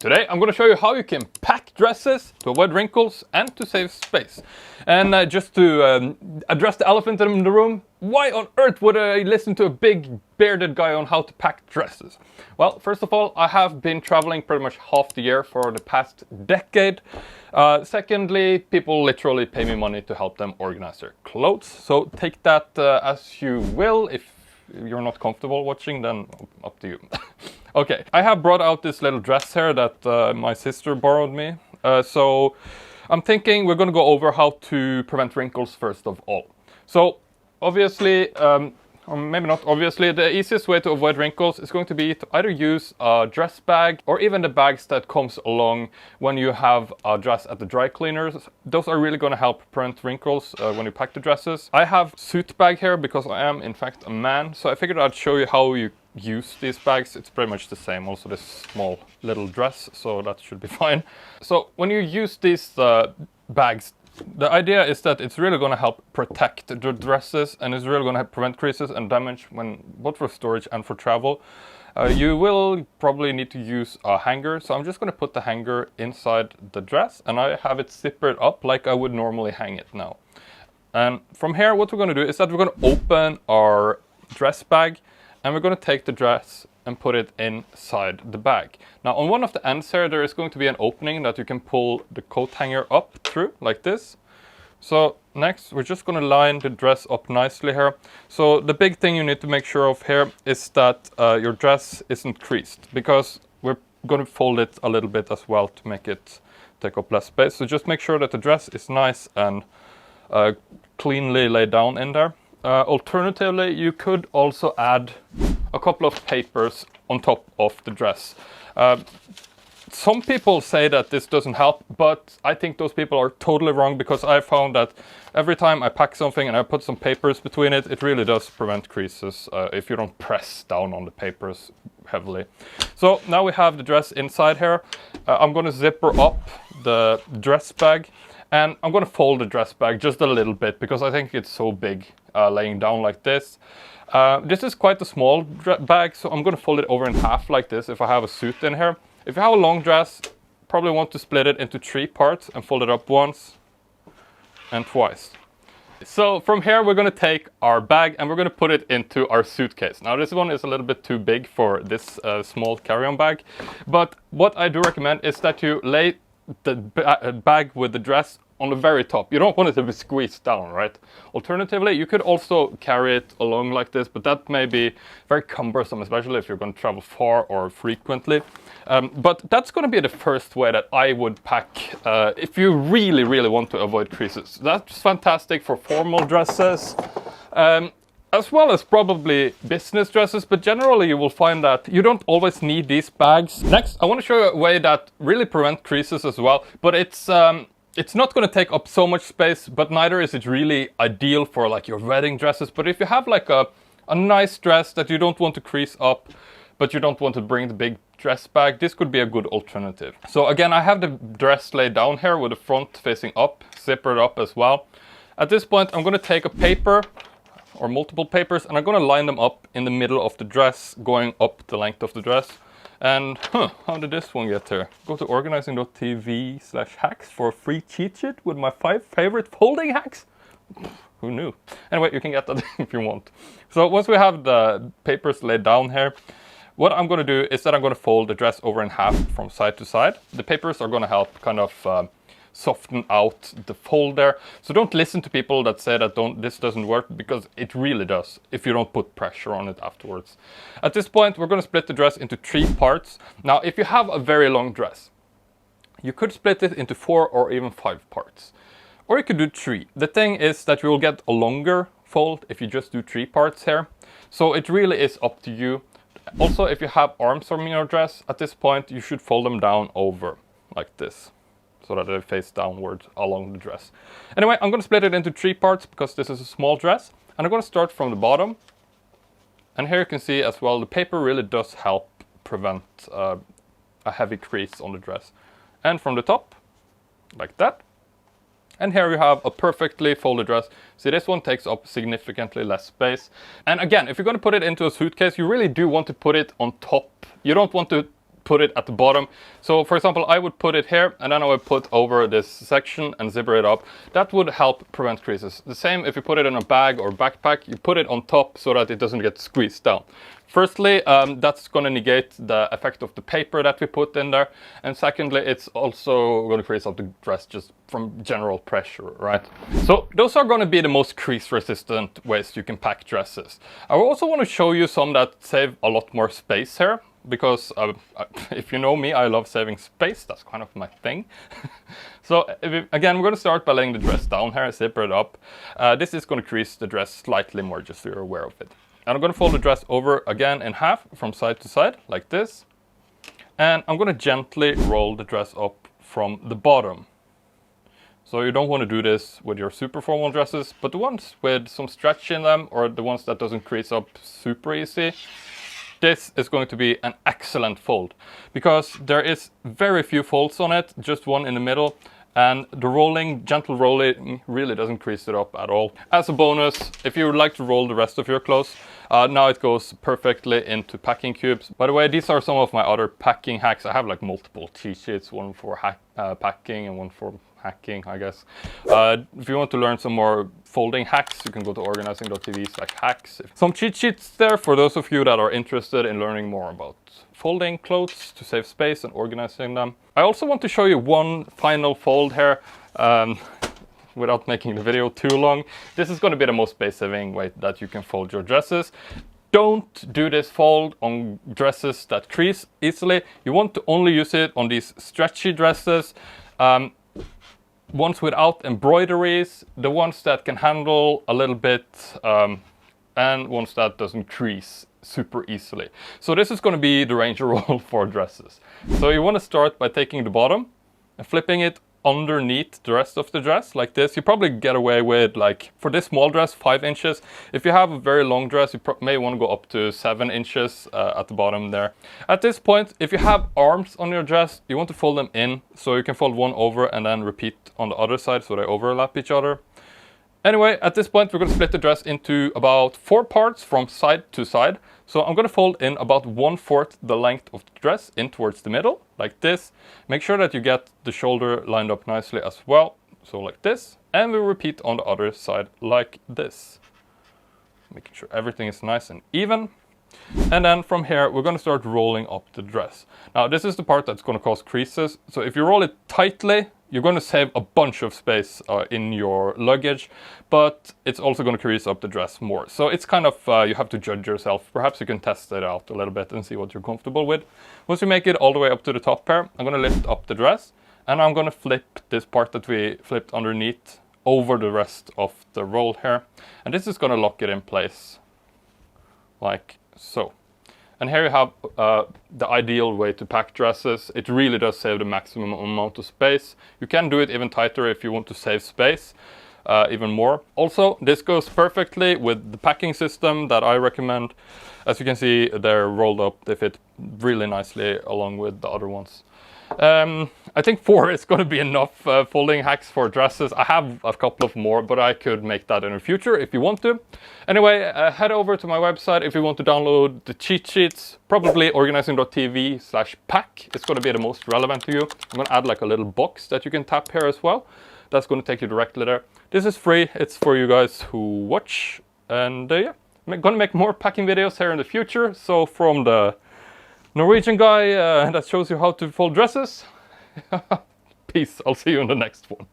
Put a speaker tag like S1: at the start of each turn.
S1: Today I'm going to show you how you can pack dresses to avoid wrinkles and to save space. And just to address the elephant in the room, why on earth would I listen to a big bearded guy on how to pack dresses? Well, first of all, I have been traveling pretty much half the year for the past decade. Secondly, people literally pay me money to help them organize their clothes. So take that as you will. If you're not comfortable watching, then up to you. Okay, I have brought out this little dress here that my sister borrowed me. So I'm thinking we're going to go over how to prevent wrinkles first of all. So obviously, or maybe not obviously, the easiest way to avoid wrinkles is going to be to either use a dress bag or even the bags that comes along when you have a dress at the dry cleaners. Those are really going to help prevent wrinkles when you pack the dresses. I have suit bag here because I am in fact a man, so I figured I'd show you how you use these bags. It's pretty much the same, also this small little dress, so that should be fine. So when you use these bags, the idea is that it's really going to help protect the dresses and it's really going to prevent creases and damage when both for storage and for travel. You will probably need to use a hanger, so I'm just going to put the hanger inside the dress and I have it zippered up like I would normally hang it now. And from here what we're going to do is that we're going to open our dress bag and we're going to take the dress and put it inside the bag. Now on one of the ends here there is going to be an opening that you can pull the coat hanger up through like this. So next we're just going to line the dress up nicely here. So the big thing you need to make sure of here is that your dress isn't creased, because we're going to fold it a little bit as well to make it take up less space. So just make sure that the dress is nice and cleanly laid down in there. Alternatively, you could also add a couple of papers on top of the dress. Some people say that this doesn't help, but I think those people are totally wrong, because I found that every time I pack something and I put some papers between it, it really does prevent creases if you don't press down on the papers heavily. So now we have the dress inside here. I'm going to zipper up the dress bag. And I'm going to fold the dress bag just a little bit because I think it's so big laying down like this. This is quite a small bag, so I'm going to fold it over in half like this if I have a suit in here. If you have a long dress, probably want to split it into 3 parts and fold it up once and twice. So from here we're going to take our bag and we're going to put it into our suitcase. Now this one is a little bit too big for this small carry-on bag, but what I do recommend is that you lay the bag with the dress on the very top. You don't want it to be squeezed down, right? Alternatively, you could also carry it along like this, but that may be very cumbersome, especially if you're going to travel far or frequently. But that's going to be the first way that I would pack if you really, really want to avoid creases. That's fantastic for formal dresses. As well as probably business dresses, but generally you will find that you don't always need these bags. Next, I want to show you a way that really prevents creases as well, but it's not going to take up so much space, but neither is it really ideal for like your wedding dresses. But if you have like a nice dress that you don't want to crease up, but you don't want to bring the big dress bag, this could be a good alternative. So again, I have the dress laid down here with the front facing up, zippered up as well. At this point, I'm going to take a paper or multiple papers and I'm going to line them up in the middle of the dress, going up the length of the dress. And how did this one get here? Go to organizing.tv/hacks for a free cheat sheet with my 5 favorite folding hacks. Who knew? Anyway, you can get that if you want. So once we have the papers laid down here, what I'm going to do is that I'm going to fold the dress over in half from side to side. The papers are going to help kind of soften out the fold there. So don't listen to people that say that this doesn't work, because it really does if you don't put pressure on it afterwards. At this point, we're going to split the dress into 3 parts. Now, if you have a very long dress, you could split it into 4 or even 5 parts. Or you could do 3. The thing is that you will get a longer fold if you just do 3 parts here. So it really is up to you. Also, if you have arms on your dress, at this point, you should fold them down over like this, so that they face downward along the dress. Anyway, I'm going to split it into 3 parts because this is a small dress. And I'm going to start from the bottom. And here you can see as well, the paper really does help prevent a heavy crease on the dress. And from the top, like that. And here you have a perfectly folded dress. See, this one takes up significantly less space. And again, if you're going to put it into a suitcase, you really do want to put it on top. You don't want to put it at the bottom. So for example, I would put it here and then I would put over this section and zipper it up. That would help prevent creases. The same if you put it in a bag or backpack, you put it on top so that it doesn't get squeezed down. Firstly, that's going to negate the effect of the paper that we put in there. And secondly, it's also going to crease up the dress just from general pressure, right? So those are going to be the most crease resistant ways you can pack dresses. I also want to show you some that save a lot more space here. Because if you know me, I love saving space. That's kind of my thing. So again, we're going to start by laying the dress down here, zipper it up. This is going to crease the dress slightly more, just so you're aware of it. And I'm going to fold the dress over again in half from side to side, like this. And I'm going to gently roll the dress up from the bottom. So you don't want to do this with your super formal dresses, but the ones with some stretch in them, or the ones that doesn't crease up super easy, this is going to be an excellent fold. Because there is very few folds on it, just one in the middle. And the gentle rolling really doesn't crease it up at all. As a bonus, if you would like to roll the rest of your clothes, now it goes perfectly into packing cubes. By the way, these are some of my other packing hacks. I have like multiple cheat sheets, one for packing and one for hacking, I guess. If you want to learn some more folding hacks, you can go to organizing.tv/hacks. Some cheat sheets there for those of you that are interested in learning more about folding clothes to save space and organizing them. I also want to show you one final fold here without making the video too long. This is going to be the most space-saving way that you can fold your dresses. Don't do this fold on dresses that crease easily. You want to only use it on these stretchy dresses. Ones without embroideries, the ones that can handle a little bit, and ones that doesn't crease super easily. So this is going to be the Ranger roll for dresses. So you want to start by taking the bottom and flipping it underneath the rest of the dress like this. You probably get away with, like, for this small dress, 5 inches. If you have a very long dress, you may want to go up to 7 inches at the bottom there. At this point, if you have arms on your dress, you want to fold them in, so you can fold one over and then repeat on the other side so they overlap each other. Anyway, at this point, we're going to split the dress into about 4 parts from side to side. So I'm going to fold in about 1/4 the length of the dress in towards the middle, like this. Make sure that you get the shoulder lined up nicely as well, so like this. And we repeat on the other side like this. Making sure everything is nice and even. And then from here, we're going to start rolling up the dress. Now, this is the part that's going to cause creases. So if you roll it tightly, you're going to save a bunch of space in your luggage, but it's also going to crease up the dress more. So it's kind of, you have to judge yourself. Perhaps you can test it out a little bit and see what you're comfortable with. Once you make it all the way up to the top here, I'm going to lift up the dress, and I'm going to flip this part that we flipped underneath over the rest of the roll here. And this is going to lock it in place, like so. And here you have the ideal way to pack dresses. It really does save the maximum amount of space. You can do it even tighter if you want to save space even more. Also, this goes perfectly with the packing system that I recommend. As you can see, they're rolled up. They fit really nicely along with the other ones. I think 4 is going to be enough folding hacks for dresses. I have a couple of more, but I could make that in the future if you want to. Anyway, head over to my website if you want to download the cheat sheets. Probably organizing.tv/pack. It's going to be the most relevant to you. I'm going to add like a little box that you can tap here as well. That's going to take you directly there. This is free. It's for you guys who watch. And yeah, I'm going to make more packing videos here in the future. So from the Norwegian guy that shows you how to fold dresses. Peace. I'll see you in the next one.